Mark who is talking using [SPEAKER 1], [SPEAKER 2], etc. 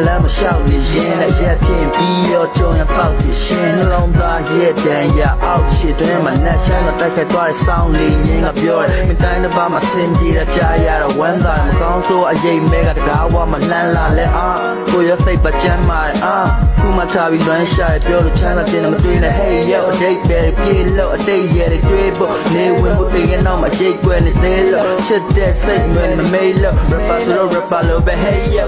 [SPEAKER 1] လမ်းမလျှောက်နေရင်လည်းရက်ပြင်းပြီးရောကြုံရတော့ပြရှင်နှလုံးသားရဲ့တန်ရအောက်ရှိတွင်မှလက်ချမ်းတော့တက်ခဲ့သွားတဲ့ဆောင်းလေးရင်းကပြောတယ်မတိုင်းတစ်ပါးမှာစင်ပြေတာကြားရတော့ဝမ်းသာမကောင်းဆိုအရေးမဲကတကားဝါမလှမ်းလာလဲကိုရစိတ်ပကြမ်းမာခုမှထားပြီးလွမ်းရှာရပြောလို့ချမ်းသာတင်မတွေ့နဲ့ Hey yo အတိတ်ပဲပြေလို့အတိတ်ရဲ့တွေ့ဖို့နေဝင်ဖို့တင်ရတော့မရိတ်ကွယ်နေသေးလို့ချစ်တဲ့စိတ်ဝင်မမေးလို့ rapper ဆိုတော့ rapper လို့ပဲ Hey yo